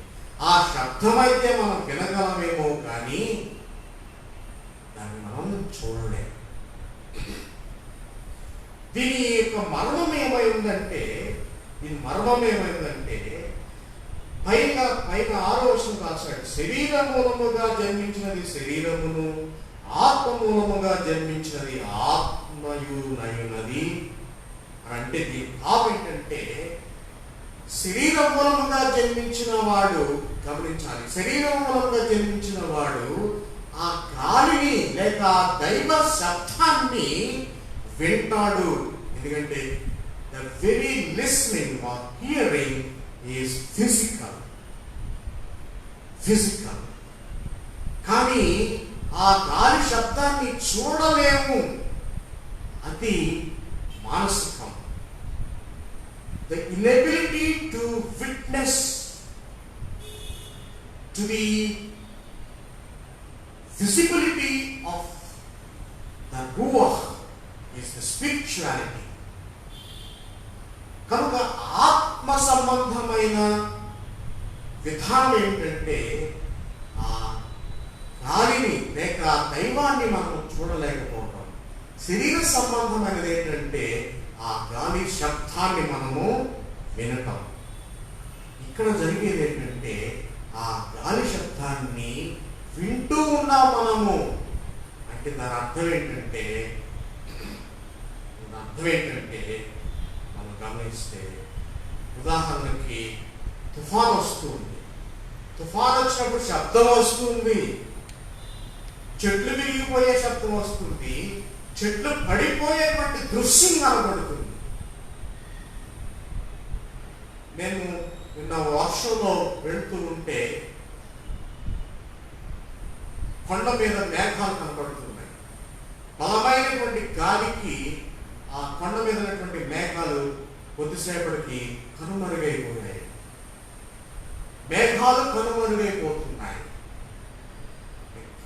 ఆ శబ్దమైతే మనం వినగలమేమో కానీ దాన్ని మనం చూడలేము. దీని యొక్క మర్మం ఏమైందంటే పైన 6వ వచనం రాశాడు, శరీర మూలముగా జన్మించినది శరీరమును, ఆత్మ మూలముగా జన్మించినది ఆత్మయునయునది. అంటే దీని భావం ఏంటంటే, శరీర మూలముగా జన్మించిన వాడు, గమనించాలి, శరీరం మూలముగా జన్మించిన వాడు ఆ గాలిని లేక దైవ శబ్దాన్ని వింటాడు. ఎందుకంటే the very listening or hearing is physical. కానీ ఆ గాలి శబ్దాన్ని చూడలేము, అది మానసికం. The inability to witness to the visibility of the ruach is the spirituality. కనుక ఆత్మ సంబంధమైన విధానం ఏంటంటే ఆ గాలిని లేక దైవాన్ని మనం చూడలేకపోవటం. శరీర సంబంధమైనది ఏంటంటే ఆ గాలి శబ్దాన్ని మనము వినటం. ఇక్కడ జరిగేది ఏంటంటే ఆ గాలి శబ్దాన్ని వింటూ ఉన్నాం మనము. అంటే దాని అర్థం ఏంటంటే మనం గమనిస్తే, ఉదాహరణకి తుఫాన్ వస్తుంది. తుఫాన్ వచ్చినప్పుడు శబ్దం వస్తుంది, చెట్లు విరిగిపోయే శబ్దం వస్తుంది, చెట్లు పడిపోయేటువంటి దృశ్యం కనబడుతుంది. నేను నిన్న వర్షంలో వెళ్తూ ఉంటే కొండ మీద మేఘాలు కనబడుతున్నాయి. బలమైనటువంటి గాలికి ఆ కొండ మీద ఉన్నటువంటి మేఘాలు కొద్దిసేపటికి కనుమరుగైపోయాయి. మేఘాలు కనుమరుగైపోతున్నాయి.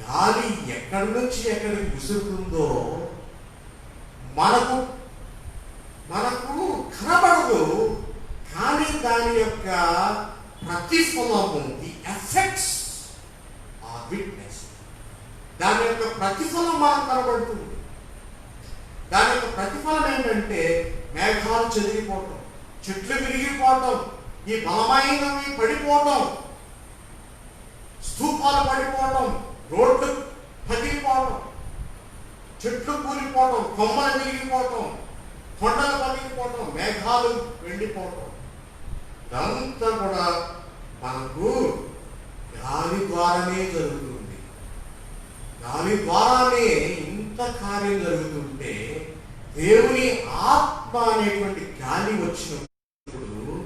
గాలి ఎక్కడి నుంచి ఎక్కడికి విసురుతుందో మనకు కనబడదు, కానీ దాని యొక్క ప్రతిఫలము, ది ఎఫెక్ట్స్ ఆర్ విట్నెస్, దాని యొక్క ప్రతిఫలం మనకు కనబడుతుంది. దాని యొక్క ప్రతిఫలం ఏంటంటే మేఘాలు చెదిరిపోవటం, చెట్లు విరిగిపోవటం, ఈ బలమైనవి పడిపోవటం, స్తూపాలు పడిపోవటం, రోడ్లు పగిలిపోవటం, చెట్లు కూలిపోవటం, కొమ్మలు విరిగిపోవటం, కొండలు పగిలిపోవటం, మేఘాలు వెళ్ళిపోవటం. ఇదంతా కూడా మనకు గాలి ద్వారానే జరుగుతుంది. గాలి ద్వారానే ఇంత కార్యం జరుగుతుంటే, దేవుని ఆత్మ అనేటువంటి గాలి వచ్చినప్పుడు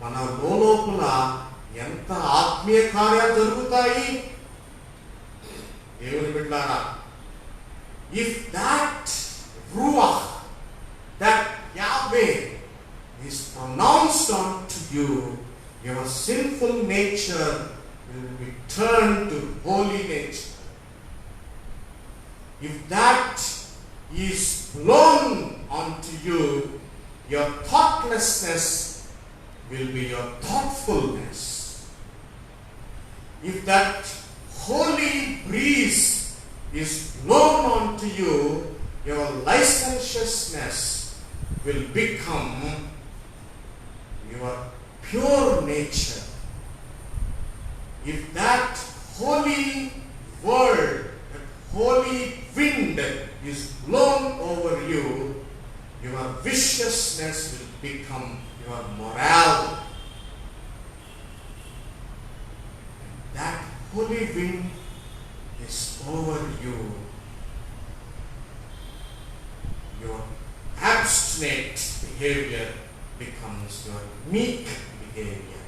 మన లోపల ఎంత ఆత్మీయ కార్యాలు జరుగుతాయి. దేవుని బిడ్డలారా, if that ruach, that Yahweh is pronounced unto you, your sinful nature will be turned to holy nature. If that is blown onto you, your thoughtlessness will be your thoughtfulness. If that holy breeze is blown onto you, your licentiousness will become your pure nature. If that holy word, that holy wind is blown over you, your viciousness will become your morale. That holy wind is over you, your abstinent behavior becomes your meek behavior.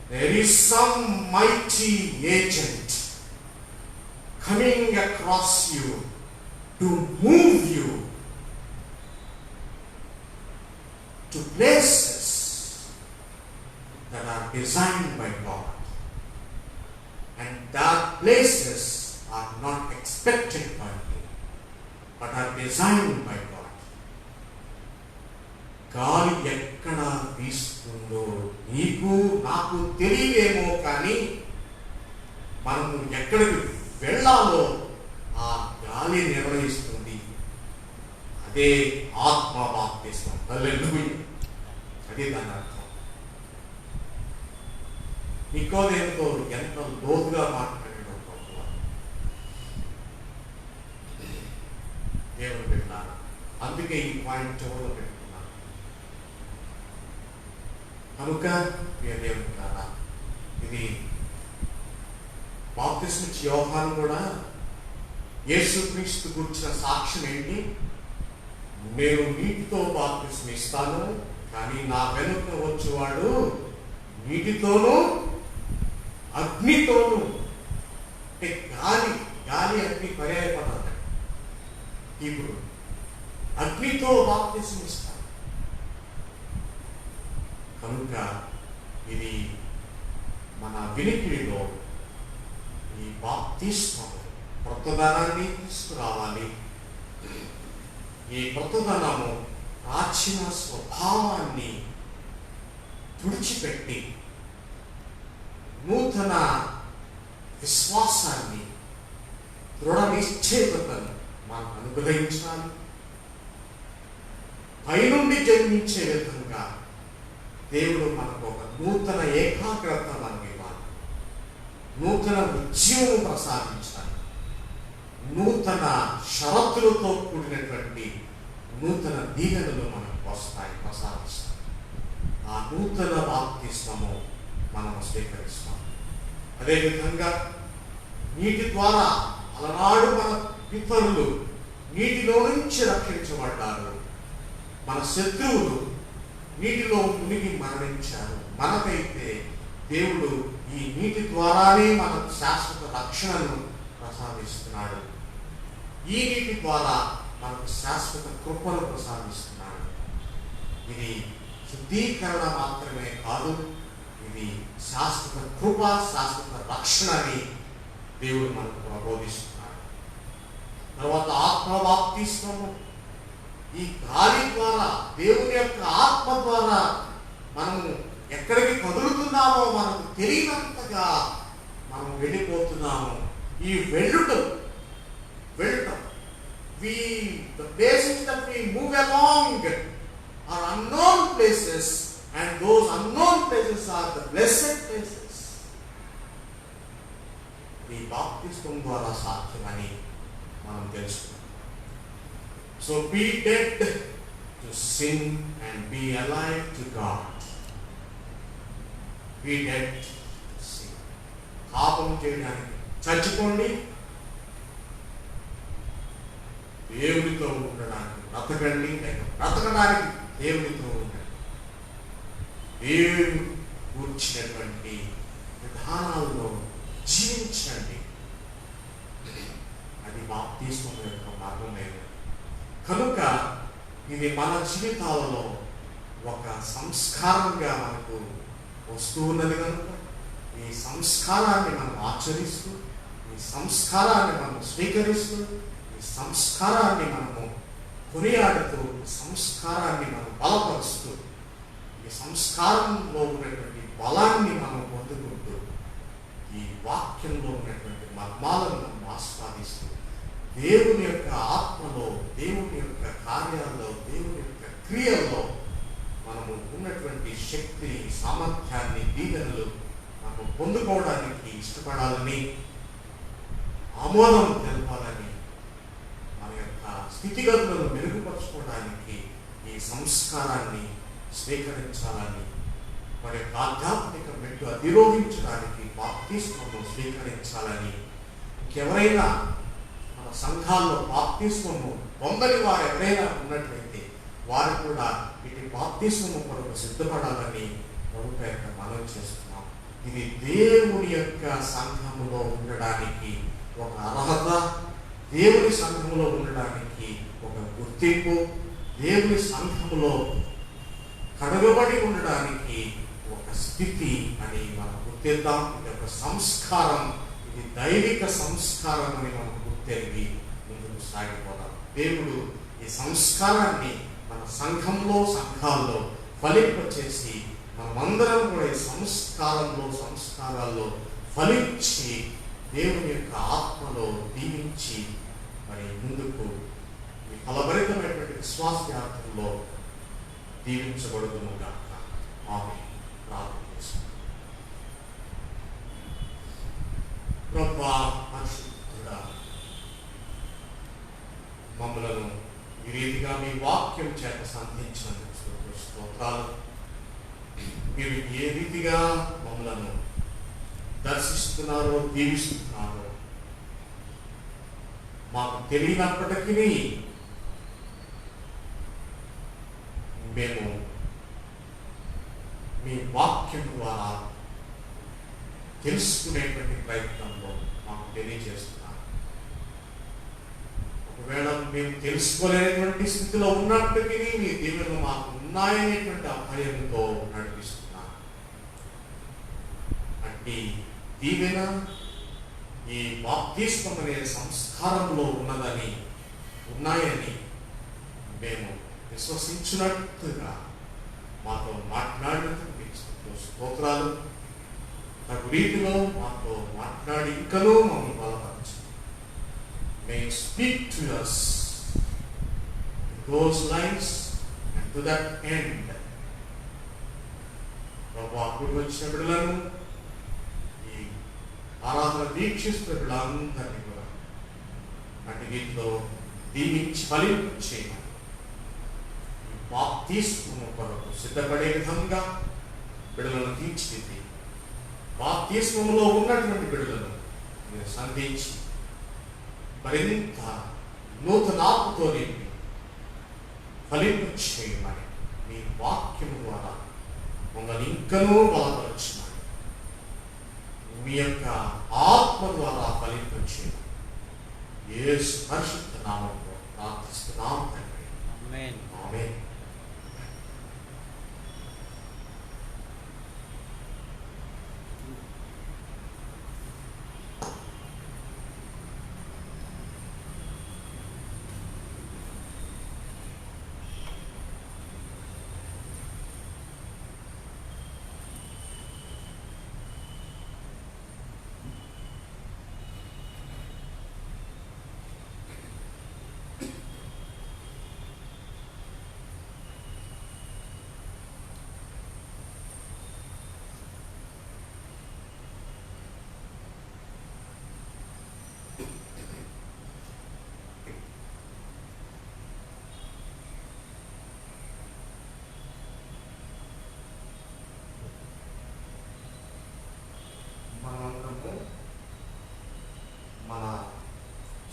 There is some mighty agent coming across you to move you to places that are designed by God, and that places are not expected by you, but are designed by God. గాలి ఎక్కడ వీస్తుందో నీకు నాకు తెలియదేమో, కానీ మనము ఎక్కడికి వెళ్ళాలో ఆ గాలి నిర్ణయిస్తుంది. అదే ఆత్మ బాప్తిస్మం. హల్లెలూయా. అదే దాని అర్థం. నికోదేముతో ఎంత లోతుగా మాట్లాడాడో ప్రభువా. దేవుడు పెట్టాను. అందుకే ఈ పాయింట్ చివరిలో పెట్టుకున్నాను. కనుక దేవుడు కాదా, ఇది బాప్తిస్మ ఇచ్చే యోహాను కూడా యేసుక్రీస్తు గురించిన సాక్ష్యం ఏంటి? నేను నీటితో బాప్తిస్మ ఇస్తాను, కానీ నా వెనుక వచ్చేవాడు నీటితోనూ అగ్నితోనూ. అంటే గాలి అగ్ని పర్యాయపడాలి. ఇప్పుడు అగ్నితో బాప్తిస్మ ఇస్తాను. కనుక ఇది మన వినికిడిలో ఈ బాప్తిస్మం కొత్తదనాన్ని తీసుకురావాలి. ఈ కొత్తదనము ప్రాచీన స్వభావాన్ని తుడిచిపెట్టి నూతన విశ్వాసాన్ని, దృఢ నిశ్చయతను మనం అనుగ్రహించాలి. పైనుండి జన్మించే విధంగా దేవుడు మనకు ఒక నూతన ఏకాగ్రత మనకి ఇవ్వాలి. నూతన ఉద్యమం ప్రసాదించాలి. నూతన షరతులతో కూడినటువంటి నూతన దీవెనలు మనకు వస్తాయి, ప్రసాదిస్తాయి. ఆ నూతన బాప్తిస్మము మనము స్వీకరిస్తాం. అదేవిధంగా నీటి ద్వారా అలనాడు మన పితరులు నీటిలో నుంచి రక్షించబడ్డారు. మన శత్రువులు నీటిలో మునిగి మరణించారు. మనకైతే దేవుడు ఈ నీటి ద్వారానే మనకు శాశ్వత రక్షణను ప్రసాదిస్తున్నాడు. ఈ నీటి ద్వారా మనకు శాశ్వత కృపను ప్రసాదిస్తున్నాడు. ఇది శుద్ధీకరణ మాత్రమే కాదు, ఇది శాశ్వత కృప, శాశ్వత రక్షణని దేవుడు మనకు ప్రబోధిస్తున్నాడు. తర్వాత ఆత్మ బాప్తిస్మము. ఈ గాలి ద్వారా, దేవుని యొక్క ఆత్మ ద్వారా మనము ఎక్కడికి కదులుతున్నామో మనకు తెలియనంతగా మనం వెళ్ళిపోతున్నాము. ఈ వెళ్ళటం the places that we move along are unknown places, and those unknown places are the blessed places. ఈ బాప్తిస్మం ద్వారా సాధ్యమని మనం తెలుసుకున్నాం. So be dead to sin and be alive to God. Be dead to sin. పాపం చేయడానికి చచ్చిపోండి, దేవునితో ఉండడానికి బ్రతకండి, లేక బ్రతకడానికి దేవునితో ఉండండి. దేవుని కూర్చినటువంటి విధానాల్లో జీవించండి. అది బాప్తిస్మం యొక్క మార్గమే. కనుక ఇది మన జీవితాలలో ఒక సంస్కారంగా మనకు వస్తూ ఉన్నది. కనుక ఈ సంస్కారాన్ని మనం ఆచరిస్తూ, ఈ సంస్కారాన్ని మనం స్వీకరిస్తూ, ఈ సంస్కారాన్ని మనము కొనియాడుతూ, సంస్కారాన్ని మనం బలపరుస్తూ, ఈ సంస్కారంలో ఉన్నటువంటి బలాన్ని మనం పొందుకుంటూ, ఈ వాక్యంలో ఉన్నటువంటి మర్మాలను మనం ఆస్వాదిస్తూ, దేవుని యొక్క ఆత్మలో, దేవుని యొక్క కార్యాల్లో, దేవుని యొక్క క్రియల్లో మనము ఉన్నటువంటి శక్తి, సామర్థ్యాన్ని, దీవెనలు మనం పొందుకోవడానికి ఇష్టపడాలని, ఆమోదం తెలపాలని, మన యొక్క స్థితిగతులను మెరుగుపరచుకోవడానికి ఈ సంస్కారాన్ని స్వీకరించాలని, మరి యొక్క ఆధ్యాత్మిక మెట్టు అధిరోహించడానికి బాప్తిస్మము స్వీకరించాలని, ఇంకెవరైనా మన సంఘాల్లో బాప్తిస్మము పొందని వారు ఎవరైనా ఉన్నట్లయితే వారు కూడా ఇటు బాప్తిస్మము కొరకు సిద్ధపడాలని ప్రభువు యొక్క మనం చేస్తున్నాం. ఇది దేవుని యొక్క సంఘములో ఉండడానికి ఒక అర్హత, దేవుని సంఘములో ఉండడానికి ఒక గుర్తింపు, దేవుని సంఘములో కడగబడి ఉండడానికి ఒక స్థితి అని మనం గుర్తిద్దాం. ఇది ఒక సంస్కారం, ఇది దైవిక సంస్కారం అని మనం గుర్తెరిగి ముందుకు సాగిపోదాం. దేవుడు ఈ సంస్కారాన్ని మన సంఘాల్లో ఫలింపచేసి మనమందరం కూడా ఈ సంస్కారాల్లో ఫలించి దేవుని యొక్క ఆత్మలో దీవించి మరి ముందుకు ఈ ఫలభరితమైనటువంటి విశ్వాస యాత్రలో దీవించబడుదుము గాక. ఆమేన్. ప్రార్థన చేసుకుందాం. ప్రభువా, పరిశుద్ధుడా, మమ్మలను ఈ రీతిగా మీ వాక్యం చేత సంధించినందుకు స్తోత్రాలు. మీరు ఏ రీతిగా మమ్మలను దర్శిస్తున్నారో, దీవిస్తున్నారో మాకు తెలియనప్పటికీ మేము మీ వాక్యం ద్వారా తెలుసుకునేటువంటి ప్రయత్నంలో మాకు తెలియజేస్తున్నారు. ఒకవేళ మేము తెలుసుకోలేనటువంటి స్థితిలో ఉన్నప్పటికీ మీ దీవెనలు మాకు ఉన్నాయనేటువంటి అభయంతో నడిపిస్తున్నారు. అంటే దీవెన ఈ బాప్తిస్మం అనే సంస్కారంలో ఉన్నాయని మేము విశ్వసించినట్టుగా మాతో మాట్లాడినందుకు మీకు స్తోత్రాలు. తగు రీతిలో మాతో మాట్లాడి ఇంకనూ మమ్మల్ని బలపరచు. May speak to us in those lines and to that end. ప్రభు అప్పుడు వచ్చిన బిడ్డలను, ఈ ఆరాధన దీక్షిస్తున్న బిడ్డలందరినీ కూడా అటు వీటిలో దీవించి ఫలించేయమని, బాప్తిస్మము కొరకు సిద్ధపడే విధంగా బిడ్డలను తీర్చిదిద్ది, బాప్తిస్మములో ఉన్నటువంటి బిడ్డలను మీరు సంధించి మరింత నూతన ఆత్మతో నింపి ఫలింపు చేయమని మీ వాక్యం ద్వారా మమ్మల్ని ఇంకనూ బలపరచమని, మీ యొక్క ఆత్మ ద్వారా ఫలింపు చేయమని యేసు పరిశుద్ధ నామములో ప్రార్థిస్తున్నాం తండ్రి. ఆమేన్. ఆమేన్. మనమందరము మన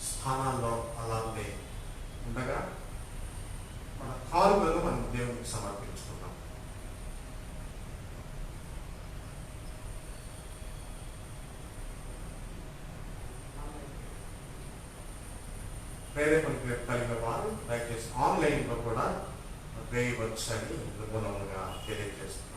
స్థానాల్లో అలాగే ఉండగా మన కాలువలను మనం దేవునికి సమర్పించుకున్నాం. ప్రేరేపణ కలిగిన వారు దయచేసి ఆన్లైన్లో కూడా వేయవచ్చు అని మూలంగా తెలియజేస్తున్నారు.